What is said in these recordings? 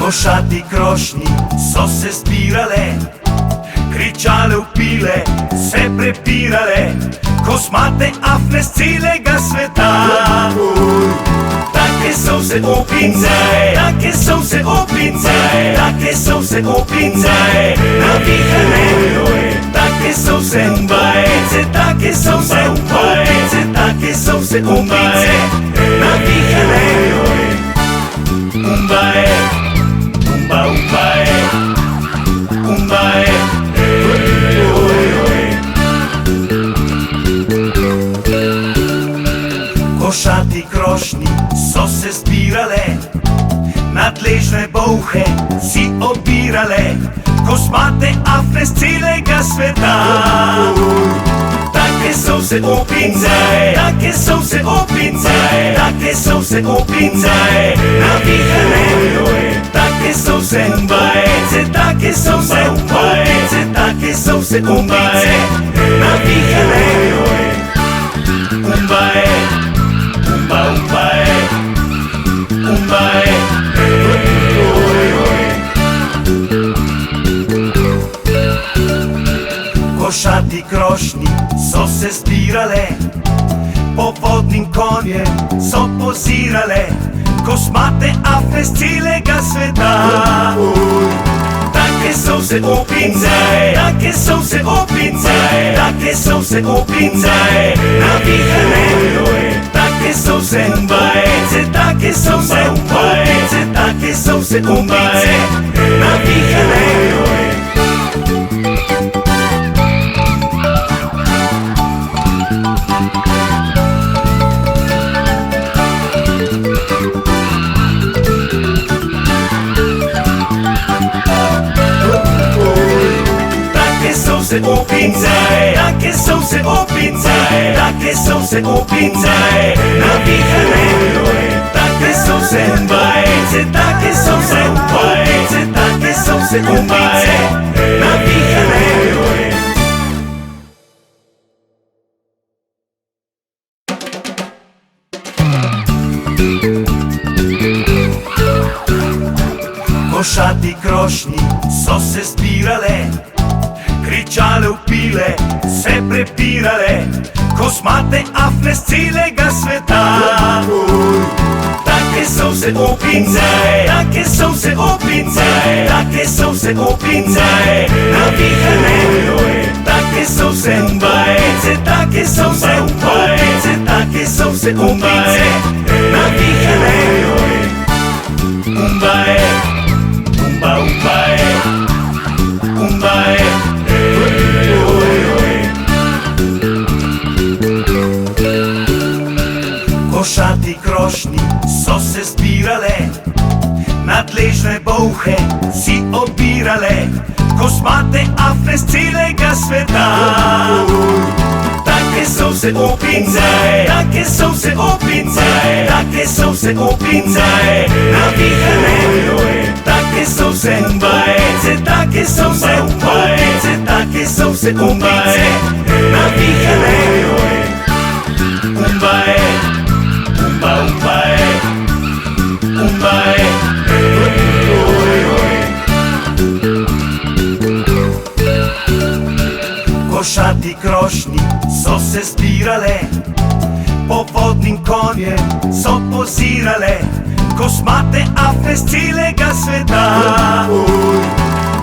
Košati krošnji so se zbirale, kričale, vpile, se prepirale, kosmate afne z celega sveta. Take so se opince, take so se opince, take so se opince, navihane, take so se umbajce, take so se umbajce, take so se opince, navihane, umbaje, umba, umbaje, umbaje, košati krošnji so se zbirale, nadležne bolhe si obirale, kosmate afne z celega sveta. Take so se opince, take so se opince, take so se opince, navihane, take so se umbajce, take so se umbajce, take so se opince, navihane, umbaje, umba, umbaje, umbaje, košati krošnji so se zbirale, po vodnim konjem so pozirale, kosmate afne z celega sveta. Take so se opince, take so se opince, take so se opince, navihane, take so se umbajce, take so se umbajce, take so se opince, navihane. Se opince, take so se opince, take so se opince, navihane, take so se umbajce, take so se umbajce, take so se umbajce, navihane. Košati krošnji so se zbirale, kričale, vpile, se prepirale, kosmate afne z celega sveta. Take so se opince, take so se opince, take so se opince, navihane, take so se umbajce, take so se umbajce, take so se opince, navihane, umbaje, umba, umbaje, umbaje, košati krošnji so se zbirale, nadležne bolhe si obirale, kosmate afne z celega sveta. Take so se opince, take so se opince, take so se opince, navihane, take so se umbajce, take so se umbajce, take so se opince, navihane, umbaje, umba, umbaje, umbaje, košati krošnji so se zbirale, po vodnim konjem so pozirale, kosmate afne z celega sveta.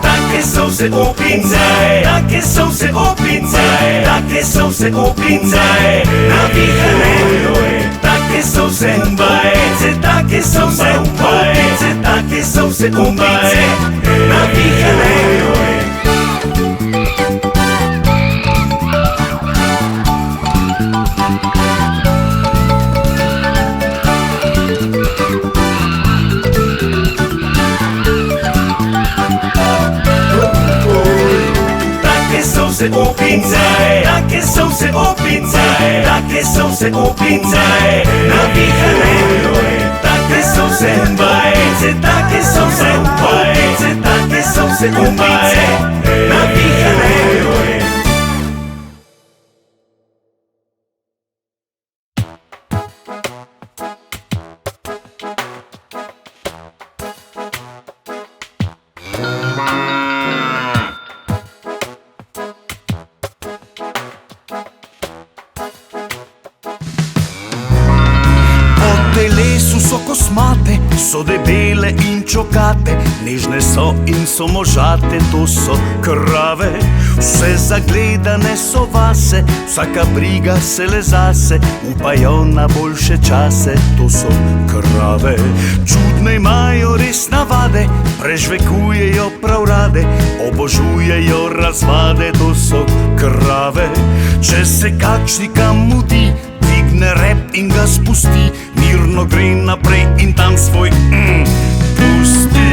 Take so se opince, take so se opince, take so se opince, navihane, take so se umbajce, take so se umbajce, take so se opince, navihane. Se opince, take so se opince, take so se opince, navihane, take so se umbajce, take so se umbajce, take so se opince, navihane. so kosmate, so debele in čokate, nežne so in so možate, to so krave. Vse zagledane so vase, vsaka briga se le zase, upajo na boljše čase, to so krave. Čudne imajo res navade, prežvekujejo prav rade, obožujejo razvade, to so krave. Če se kakšni kam mudi, dvigne rep in ga spusti, mirno gre naprej in tam svoj pusti.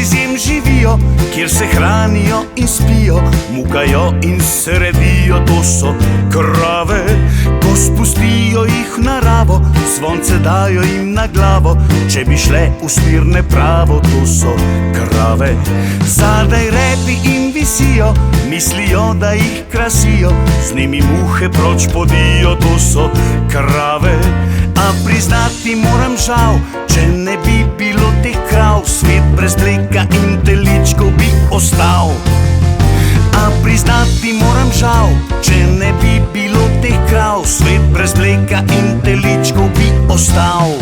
Izjem živijo, kjer se hranijo in spijo, mukajo in se redijo, to so krave. Ko spustijo jih v naravo, zvonce dajo jim na glavo, če bi šle v smer nepravo, to so krave. Zadaj repi in visijo, mislijo, da jih krasijo, z njimi muhe proč podijo, to so krave. A priznati moram žal, če ne bi bilo teh krav, svet brez mleka in teličkov bi ostal. A priznati moram žal, če ne bi bilo teh krav, svet brez mleka in teličkov bi ostal.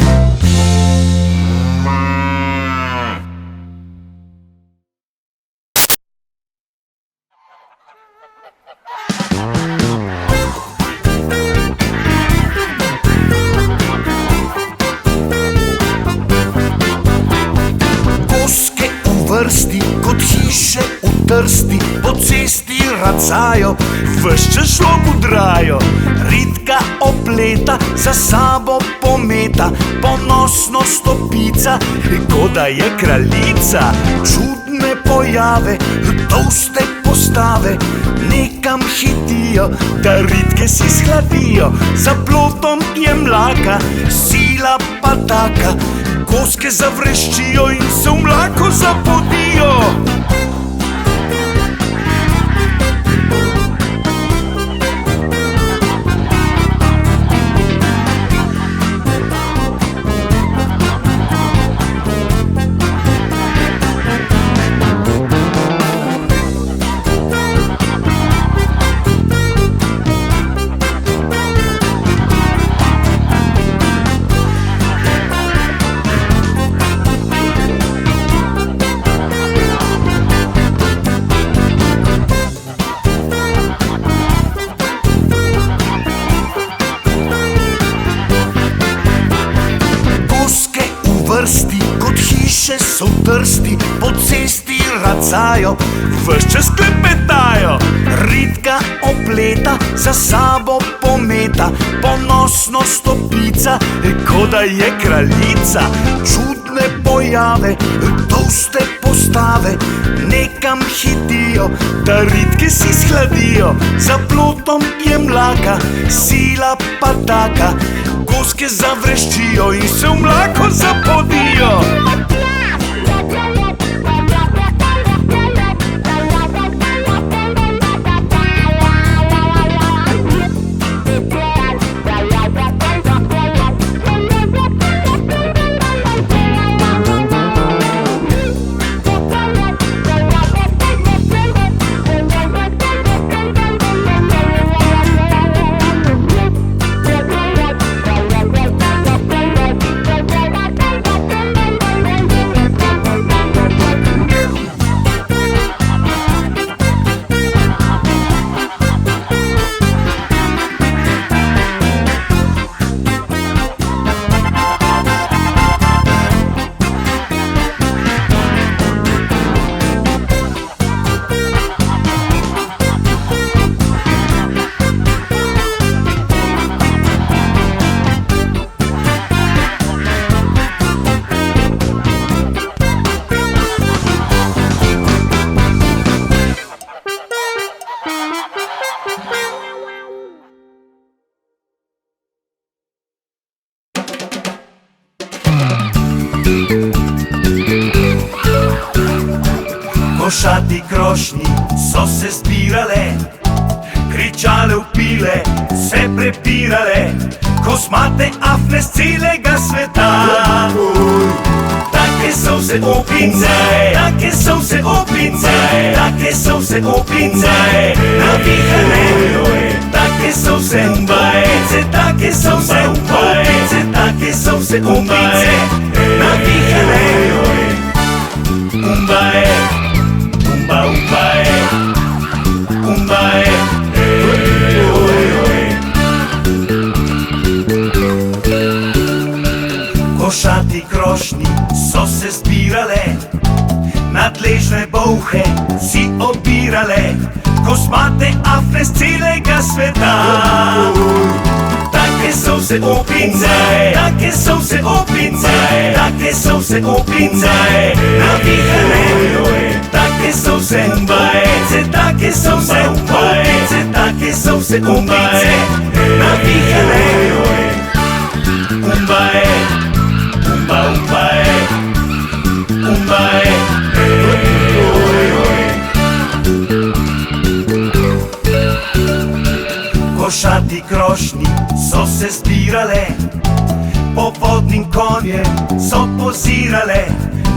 Vrsti kot hiše v Trsti, po cesti racajo, ves čas šlog udrajo. Ritka opleta, za sabo pometa, ponosno stopica, kot da je kraljica. Čudne pojave, tolste postave, nekam hitijo, da ritke si shladijo. Za plotom je mlaka, sila pa taka, koske zavreščijo in se v mlako zapodijo. Vrsti kot hiše so v Trsti, po cesti racajo, ves čas klepetajo. Ritka opleta, za sabo pometa, ponosno stopica, kot da je kraljica. Čudne pojave, tolste postave, nekam hitijo, da ritke si shladijo. Za plotom je mlaka, sila pa taka, koske zavreščijo in se v mlako zapodijo. Košati krošnji so se zbirale, kričale, vpile, se prepirale, kosmate afne z celega sveta. Take so vse opice, take so vse opice, take so vse opice, navihane, take so vse opice, take so vse opice, take so vse opice, navihane, umbae, umba, umbae, umbae. Košati krošnji so se zbirale, nadležne bolhe si obirale, kosmate afne z celega sveta. Take so vse opice, take so vse opice, take so vse opice, navihane, take so vse opice, take so vse opice, take so vse opice, navihane, umbae. Umba, umbae, umbae, Košati krošnji so se zbirale, po vodnim konjem so pozirale,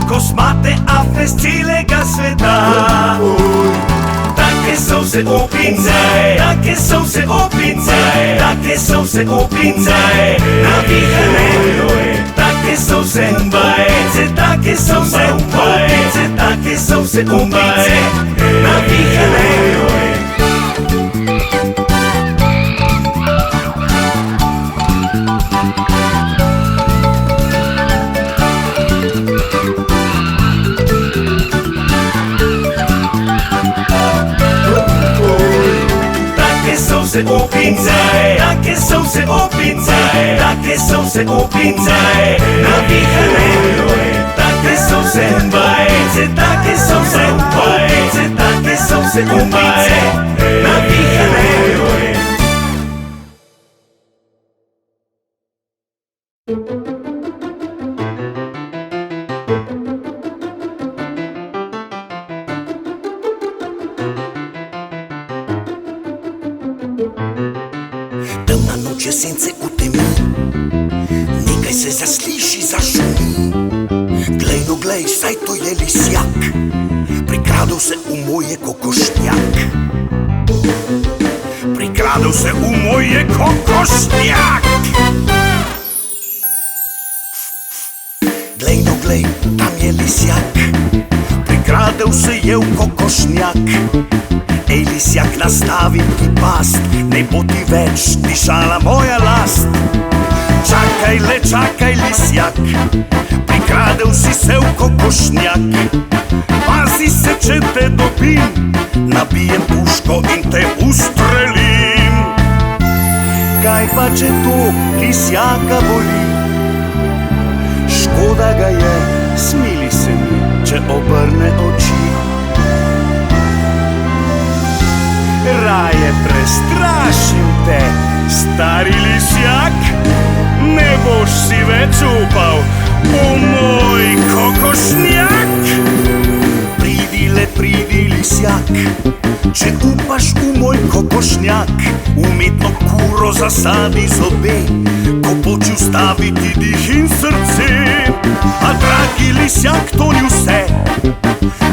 kosmate afne z celega sveta. Take so vse opice, take so vse opice, take so vse opice, navihane, take so vse opice, take so vse opice, take so vse opice, navihane. Vse opice, take so vse opice, take so vse opice, navihane, take so vse opice, take so vse opice, take so vse opice, navihane. Temna noč jesen se utemi, nekaj se zasliši, zašumi. Glej, no glej, saj to je lisjak, prikradel se v moje kokošnjak. Prikradel se v moje kokošnjak. Glej, no glej, tam je lisjak, prikradel se je v kokošnjak. Ej, lisjak, nastavim ti past, ne bo ti več dišala moja last. Čakaj, le čakaj, lisjak, prikradel si se v kokošnjak. Pazi se, če te dobim, nabijem puško in te ustrelim. Kaj pa, če to lisjaka boli? Škoda ga je, smili se mi, če obrne oči. Raje prestrašim te, stari lisjak, ne boš si več upal v moj kokošnjak. Pridi, le pridi, lisjak, če upaš v moj kokošnjak. Umetno kuro zasadi zobe, ko poču staviti dih in srce. A dragi lisjak, to ni vse,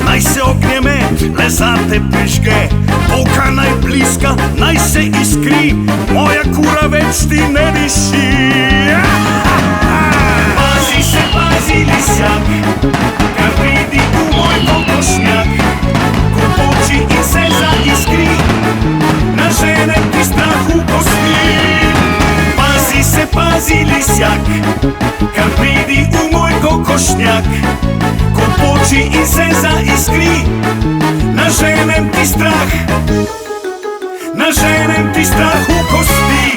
naj se ognjemet le za te prižge. Oka naj bliska, naj se iskri, moja kura več ti ne diši. Pazi se, pazi, lisjak, kar pridi v moj kokošnjak. Ko poči in se zaiskri, naženem ti strah v kosti. Pazi se, pazi, lisjak, kar pridi v moj kokošnjak. Ko poči in se zaiskri, naženem ti strah, naženem ti strah v kosti.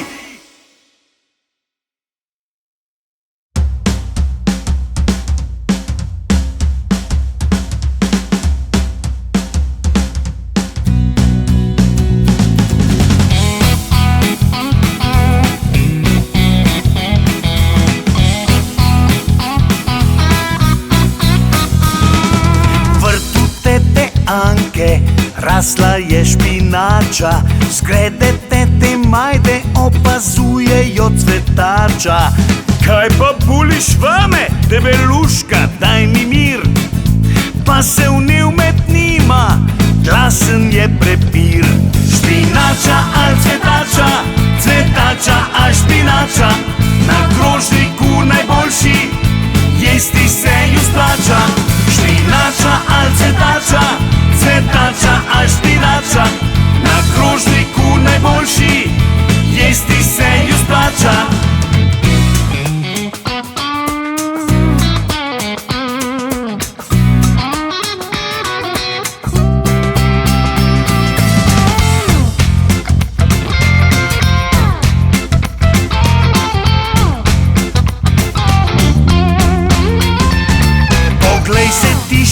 banke, rasla je špinača, zgrede tete majde opazujejo cvetača. Kaj pa buliš vame, debeluška, daj mi mir? Pa se vnil med njima, glasen je prepir. Špinača ali cvetača, cvetača ali špinača, na krožniku najboljši, jesti se ju splača. Špinača ali cvetača, cvetača ali špinača, na krožniku najboljši, jesti se ju splača.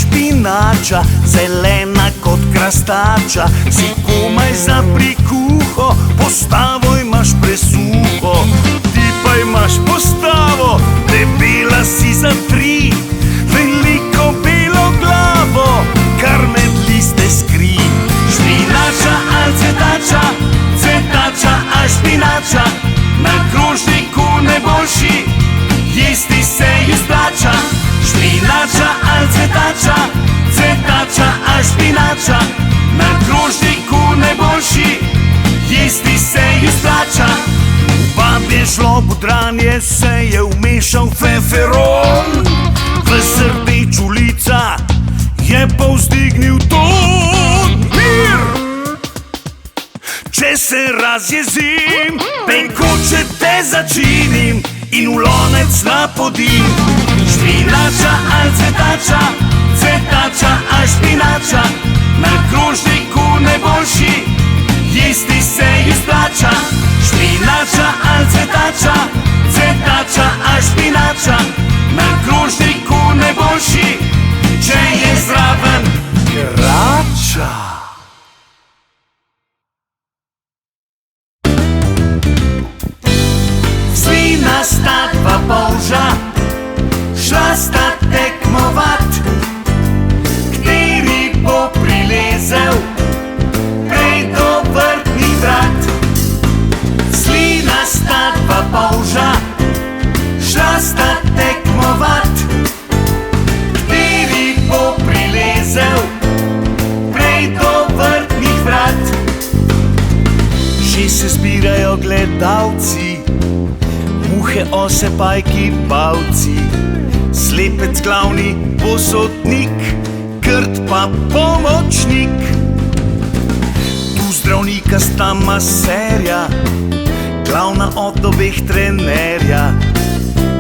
Špinača, zelena kot krastača, si komaj za prikuho, postavo imaš presuho. Ti pa imaš postavo, debela si za 3, veliko belo glavo, kar med liste skri. Špinača ali cvetača, cvetača ali špinača, na krožniku najboljši, jesti se ju splača. Špinača ali cvetača, cvetača ali špinača, na krožniku najboljši, jesti se ju splača. V babje žlobudranje se je vmešal feferon, v srdeču lica je povzdignil ton. Mir! Če se razjezim, penkoče te začinim in v lonec napodim. Špinača ali cvetača, cvetača ali špinača, na krožniku najboljši, jesti se ju splača. Špinača ali cvetača, cvetača ali špinača, na krožniku najboljši, če je zraven krača. Slina sta dva polža, šla sta tekmovat, kateri bo prilezel prej do vrtnih vrat. Slina sta dva polža, šla sta tekmovat, kateri bo prilezel prej do vrtnih vrat. Že se zbirajo gledalci, muhe, ose, pajki, pavci, slepec glavni posodnik, krt pa pomočnik. Tu zdravnika sta maserja, glavna od obeh trenerja.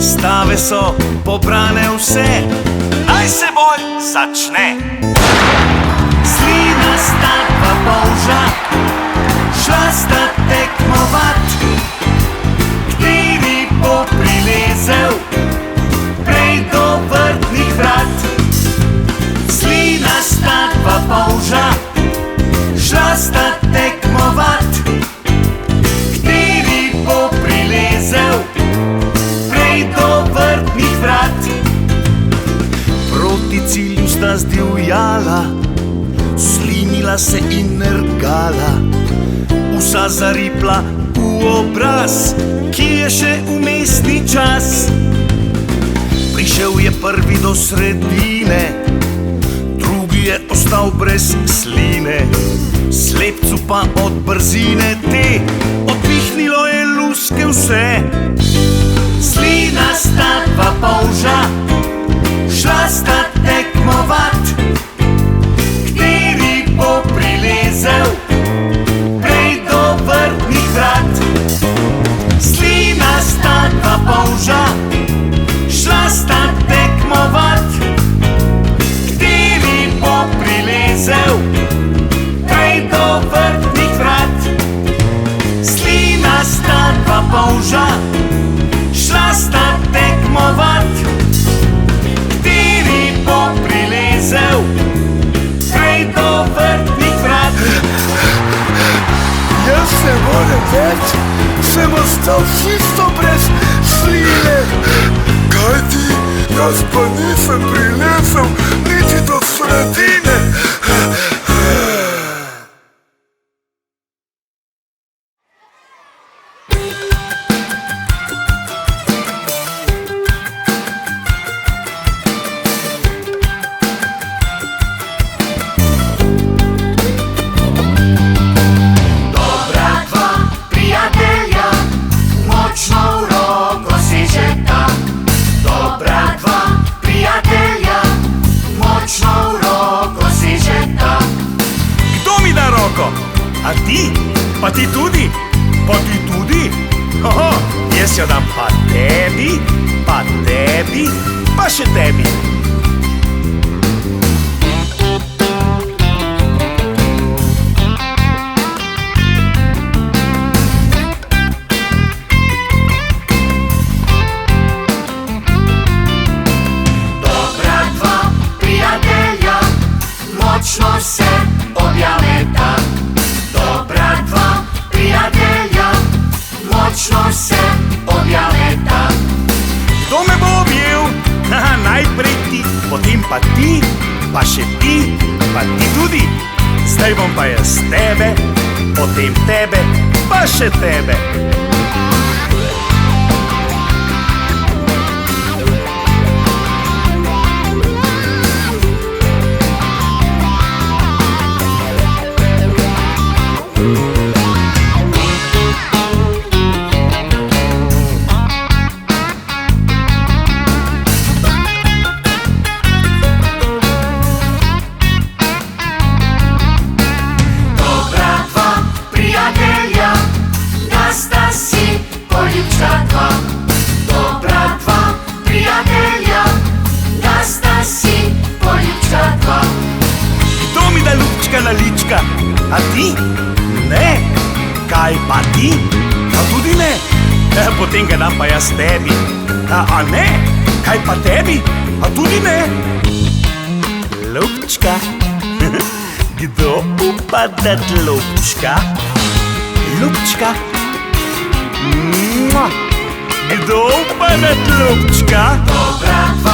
Stave so pobrane vse, naj se boj začne. Slina sta dva polža, šla sta tekmovat, kateri bo prilezel prej do vrtnih vrat. Slina sta dva polža, šla sta tekmovat, kateri bo prilezel prej do vrtnih vrat. Proti cilju sta zdivjala, slinila se in nergala, vsa zaripla v obraz, ki je še vmesni čas. Prišel je prvi do sredine, drugi je ostal brez sline, slepcu pa od brzine te odpihnilo je luske vse. Slina sta dva polža, šla sta tekmovat, kateri bo prilezel prej do vrtnih vrat. Slina sta dva polža, šla sta tekmovat, kateri bo prilezel prej do vrtnih vrat. Slina sta dva polža, šla sta tekmovat, kateri bo prilezel prej do vrtnih vrat. Jaz ne morem več, sem ostal čisto brez sline, kajti jaz pa nisem prinesel niti do sredine. A ti? Pa ti tudi? Pa ti tudi? Oho, jaz jo dam pa tebi, pa tebi, pa še tebi. Močno se objavita, dobra dva prijatelja, močno se objavita. Kdo me bo objel? Najprej ti, potem pa ti, pa še ti, pa ti tudi. Zdaj bom pa jaz tebe, potem tebe, pa še tebe. Dobra dva prijatelja, da sta si poljubčka dva. Kdo mi da ljubčka na lička? A ti? Ne. Kaj pa ti? A tudi ne? Potem ga dam pa jaz tebi. A ne? Kaj pa tebi? A tudi ne? Ljubčka. Kdo upa dati ljubčka? Ljubčka. Kdo pa na ljubčka? Dobra dva